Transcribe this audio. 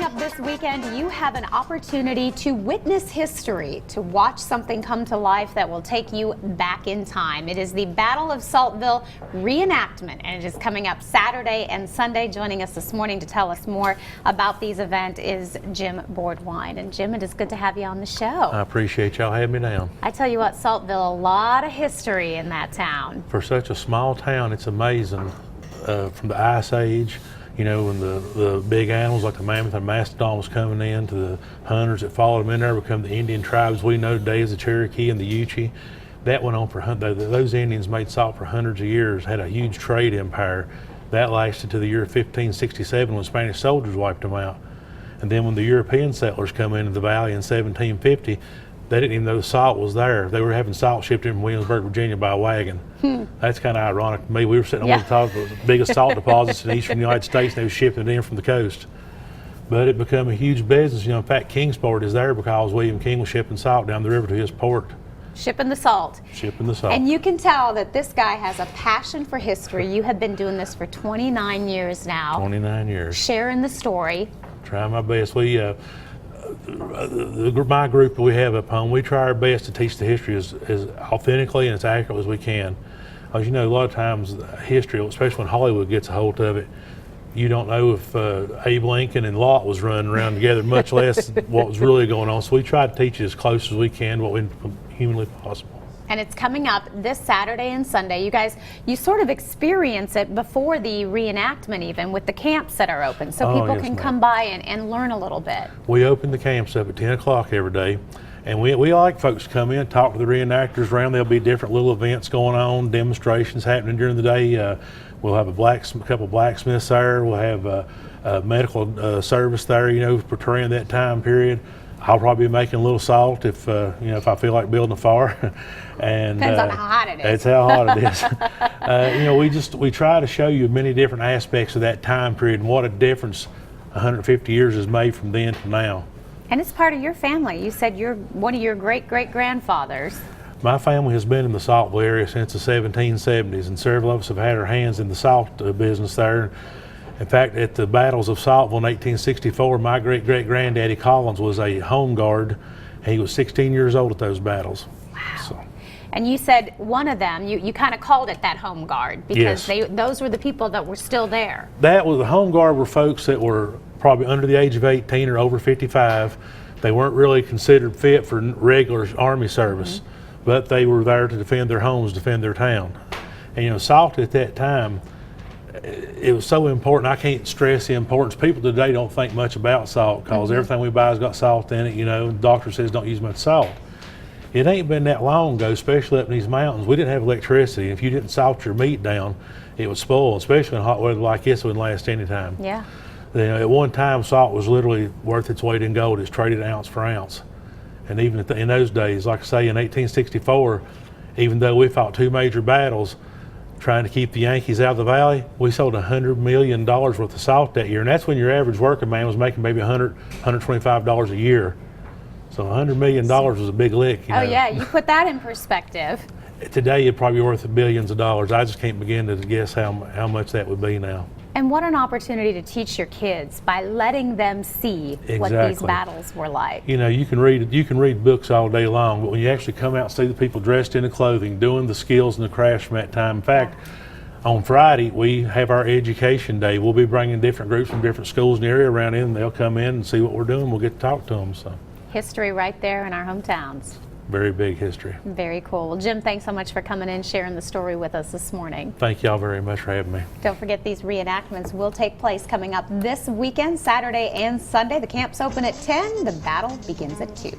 up this weekend, you have an opportunity to witness history, to watch something come to life that will take you back in time. It is the Battle of Saltville Reenactment, and it is coming up Saturday and Sunday. Joining us this morning to tell us more about these events is Jim Boardwine. And Jim, it is good to have you on the show. I appreciate y'all having me down. I tell you what, Saltville, a lot of history in that town. For such a small town, it's amazing. From the Ice Age, you know, when the big animals like the mammoth and mastodon was coming in, to the hunters that followed them in there, become the Indian tribes we know today as the Cherokee and the Yuchi. That went on for those Indians made salt for hundreds of years, had a huge trade empire. That lasted to the year 1567 when Spanish soldiers wiped them out. And then when the European settlers come into the valley in 1750, they didn't even know the salt was there. They were having salt shipped in from Williamsburg, Virginia by wagon. That's kind of ironic to me. We were sitting on the top of the biggest salt deposits in the eastern United States, and they were shipping it in from the coast. But it became a huge business. You know, in fact, Kingsport is there because William King was shipping salt down the river to his port. Shipping the salt. Shipping the salt. And you can tell that this guy has a passion for history. You have been doing this for 29 years now. 29 years. Sharing the story. Trying my best. My group that we have up home, we try our best to teach the history as authentically and as accurately as we can. As you know, a lot of times history, especially when Hollywood gets a hold of it, you don't know if Abe Lincoln and Lot was running around together, much less what was really going on. So we try to teach it as close as we can, what we humanly possible. And it's coming up this Saturday and Sunday. You guys, you sort of experience it before the reenactment even, with the camps that are open, so people can come by and learn a little bit. We open the camps up at 10 o'clock every day, and we like folks to come in, talk to the reenactors around. There'll be different little events going on, demonstrations happening during the day. We'll have a couple blacksmiths there. We'll have a medical service there, you know, portraying that time period. I'll probably be making a little salt if you know, if I feel like building a fire. And depends on how hot it is. That's how hot it is. You know, we try to show you many different aspects of that time period and what a difference 150 years has made from then to now. And it's part of your family. You said you're one of your great-great-grandfathers. My family has been in the Saltville area since the 1770s, and several of us have had our hands in the salt business there. In fact, at the battles of Saltville in 1864, my great-great-granddaddy Collins was a home guard, and he was 16 years old at those battles. Wow. So. And you said one of them, you kind of called it that home guard, because those were the people that were still there. That was the home guard were folks that were probably under the age of 18 or over 55. They weren't really considered fit for regular Army service, but they were there to defend their homes, defend their town. And you know, salt at that time, it was so important. I can't stress the importance. People today don't think much about salt because everything we buy has got salt in it. You know, the doctor says don't use much salt. It ain't been that long ago, especially up in these mountains, we didn't have electricity. If you didn't salt your meat down, it would spoil, especially in hot weather like this. It wouldn't last any time. Yeah. You know, at one time, salt was literally worth its weight in gold. It's traded ounce for ounce. And even in those days, like I say, in 1864, even though we fought two major battles trying to keep the Yankees out of the valley, we sold $100 million worth of salt that year. And that's when your average working man was making maybe $100, $125 a year. So $100 million was a big lick. You know? Yeah, you put that in perspective. Today, it'd probably be worth billions of dollars. I just can't begin to guess how much that would be now. And what an opportunity to teach your kids by letting them see what these battles were like. You know, you can read books all day long, but when you actually come out and see the people dressed in the clothing, doing the skills and the crafts from that time. In fact, on Friday, we have our education day. We'll be bringing different groups from different schools in the area around in, and they'll come in and see what we're doing. We'll get to talk to them. So. History right there in our hometowns. Very big history. Very cool. Well, Jim, thanks so much for coming in, sharing the story with us this morning. Thank y'all very much for having me. Don't forget, these reenactments will take place coming up this weekend, Saturday and Sunday. The camp's open at 10. The battle begins at 2.